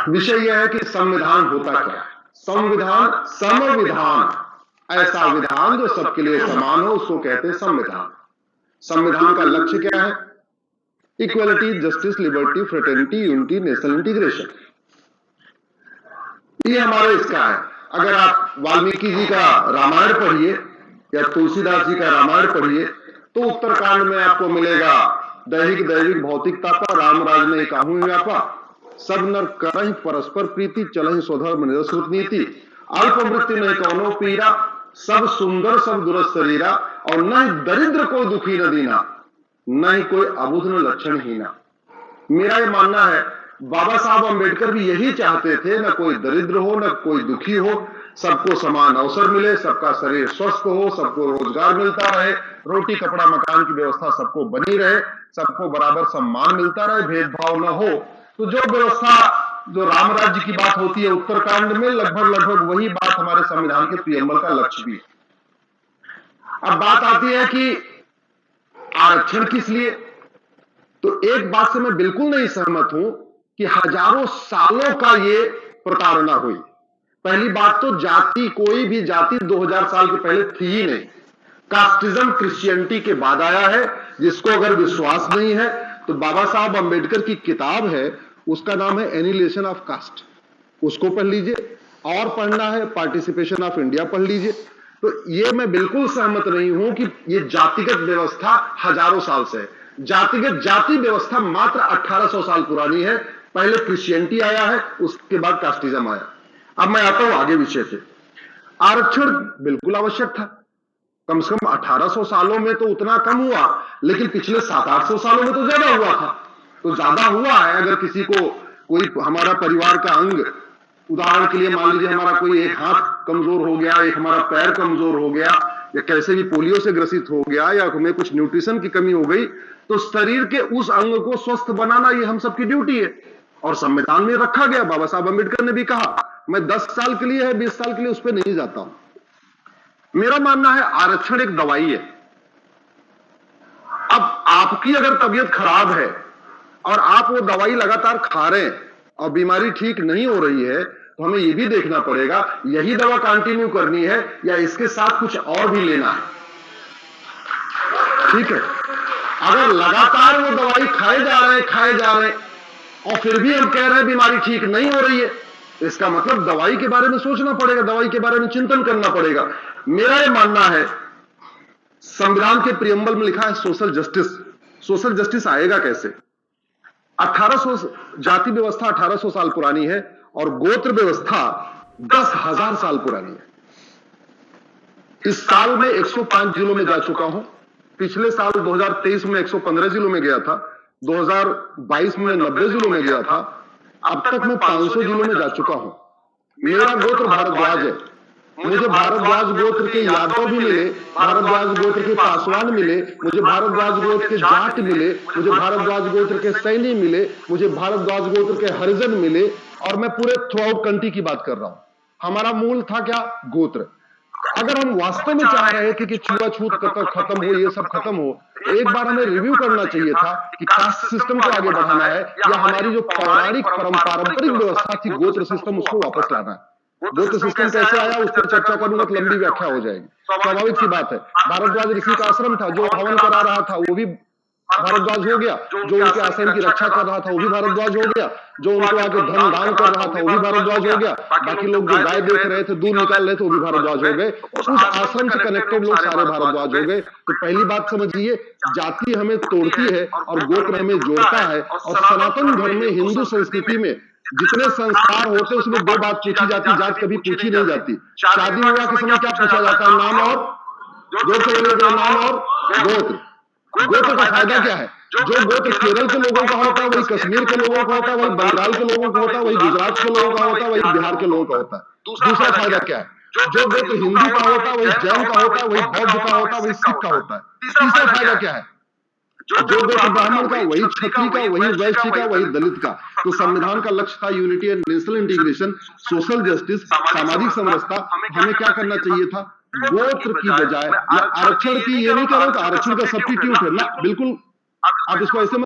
विषय यह है कि संविधान होता क्या है। संविधान समविधान, ऐसा विधान जो सबके लिए समान हो, उसको कहते हैं संविधान। संविधान का लक्ष्य क्या है? Equality, justice, liberty, fraternity, unity, national integration. ये हमारे इसका है। अगर आप वाल्मीकि जी का रामायण पढ़िए या तुलसीदास जी का रामायण पढ़िए तो उत्तरकांड में आपको मिलेगा दैहिक दैविक भौतिकता पर राम राज ने काहू व्यापा, सब नर करहि परस्पर प्रीति, चलहि स्वधर्म निरसुत नीति, अल्प मृत्यु नहीं कौनो पीरा, सब सुंदर सब दुरस शरीरा, और न दरिद्र कोई दुखी न दीना, न ही कोई अबुध न लक्षण हीना। मेरा ये मानना है बाबा साहब अंबेडकर भी यही चाहते थे, न कोई दरिद्र हो न कोई दुखी हो, सबको समान अवसर मिले, सबका शरीर स्वस्थ हो, सबको रोजगार मिलता रहे, रोटी कपड़ा मकान की व्यवस्था सबको बनी रहे, सबको बराबर सम्मान मिलता रहे, भेदभाव न हो। तो जो व्यवस्था जो राम राज्य की बात होती है उत्तरकांड में, लगभग वही बात हमारे संविधान के प्रियम्बल का लक्ष्य भी है। अब बात आती है कि आरक्षण किस लिए? तो एक बात से मैं बिल्कुल नहीं सहमत हूं कि हजारों सालों का ये प्रताड़ना हुई। पहली बात तो जाति, कोई भी जाति 2000 साल के पहले थी ही नहीं। कास्टिज्म क्रिश्चियनिटी के बाद आया है। जिसको अगर विश्वास नहीं है तो बाबा साहब अंबेडकर की किताब है, उसका नाम है एनिहिलेशन ऑफ कास्ट, उसको पढ़ लीजिए। और पढ़ना है पार्टिसिपेशन ऑफ इंडिया पढ़ लीजिए। तो ये मैं बिल्कुल सहमत नहीं हूं कि ये जातिगत व्यवस्था हजारों साल से है। जाति व्यवस्था मात्र 1800 साल पुरानी है। पहले क्रिश्चियनिटी आया है, उसके बाद कास्टिज्म आया। अब मैं आता हूं आगे विषय से। आरक्षण बिल्कुल आवश्यक था। कम से कम 1800 सालों में तो उतना कम हुआ, लेकिन पिछले 700-800 सालों में तो ज्यादा हुआ था। तो ज्यादा हुआ है। अगर किसी को कोई हमारा परिवार का अंग, उदाहरण के लिए मान लीजिए हमारा कोई एक हाथ कमजोर हो गया, एक हमारा पैर कमजोर हो गया, या कैसे भी पोलियो से ग्रसित हो गया, या हमें कुछ न्यूट्रिशन की कमी हो गई, तो शरीर के उस अंग को स्वस्थ बनाना ये हम सबकी ड्यूटी है और संविधान में रखा गया। बाबा साहब अंबेडकर ने भी कहा, मैं 10 साल के लिए है 20 साल के लिए उस पर नहीं जाता हूं। मेरा मानना है आरक्षण एक दवाई है। अब आपकी अगर तबीयत खराब है और आप वो दवाई लगातार खा रहे हैं और बीमारी ठीक नहीं हो रही है, तो हमें यह भी देखना पड़ेगा यही दवा कंटिन्यू करनी है या इसके साथ कुछ और भी लेना है। ठीक है, अगर लगातार वो दवाई खाए जा रहे हैं और फिर भी हम कह रहे हैं बीमारी ठीक नहीं हो रही है, इसका मतलब दवाई के बारे में सोचना पड़ेगा, दवाई के बारे में चिंतन करना पड़ेगा। मेरा यह मानना है, संविधान के प्रियम्बल में लिखा है सोशल जस्टिस। सोशल जस्टिस आएगा कैसे? 1800 जाति व्यवस्था 1800 साल पुरानी है और गोत्र व्यवस्था 10,000 साल पुरानी है। इस साल में 105 जिलों में जा चुका हूं। पिछले साल 2023 में 115 जिलों में गया था, 2022 में 90 जिलों में गया था, अब तक मैं 500 जिलों में जा चुका हूं। मेरा गोत्र भारद्वाज है। मुझे भारद्वाज गोत्र के यादव भी मिले, भारद्वाज गोत्र के पासवान मिले, मुझे भारद्वाज गोत्र के जाट मिले, मुझे भारद्वाज गोत्र के सैनी मिले, मुझे भारद्वाज गोत्र के हरिजन मिले, और मैं पूरे थ्रू आउट कंट्री की बात कर रहा हूं। हमारा मूल था क्या? गोत्र। अगर हम वास्तव में चाह रहे थे कि छुआछूत खत्म हो, ये सब खत्म हो, एक बार हमें रिव्यू करना चाहिए था कि कास्ट सिस्टम को आगे बढ़ाना है या हमारी जो पौराणिक पारंपरिक व्यवस्था थी गोत्र सिस्टम, उसको वापस लाना है। गोत्र सिस्टम कैसे आया उस पर चर्चा करूंगा तो लंबी व्याख्या हो जाएगी। स्वाभाविक सी बात है, भारद्वाज ऋषि का आश्रम था, जो हवन करा रहा था वो भी भारद्वाज हो गया, जो उनके आश्रम की रक्षा कर रहा था वो भी भारद्वाज हो गया, जो उनको आगे धन दान कर रहा था वो भी भारद्वाज हो गया, बाकी लोग जो गाय देख रहे थे, दूध निकाल रहे थे, वो भी भारद्वाज हो गए। उस आश्रम से कनेक्टेड लोग सारे भारद्वाज हो गए। तो पहली बात समझिए, जाति हमें तोड़ती है और गोत्र हमें जोड़ता है। और सनातन धर्म में, हिंदू संस्कृति में जितने संस्कार होते हैं उसमें दो बात पूछी जाती, जात कभी पूछी नहीं जाती। शादी विवाह के समय क्या पूछा जाता है? नाम और नाम और गोत्र। गोत्र का फायदा क्या है? जो गोत्र केरल के लोगों का होता है वही कश्मीर के लोगों का होता है, वही बंगाल के लोगों का होता है, वही गुजरात के लोगों का होता है, वही बिहार के लोगों का होता है। दूसरा फायदा क्या है? जो गोत्र हिंदू का होता है वही जैन का होता है, वही बौद्ध का होता है, वही सिख का होता है। तीसरा फायदा क्या है? जो गोत्र ब्राह्मण का वही क्षत्रिय का, वही वैश्य का, वही दलित का। तो संविधान का लक्ष्य था unity and national integration, social justice, सामाजिक समरसता। हमें क्या करना चाहिए था? गोत्र की बजाय, आरक्षण की ये नहीं कह रहा हूं कि आरक्षण का सब्स्टिट्यूट है ना, बिल्कुल आप इसको ऐसे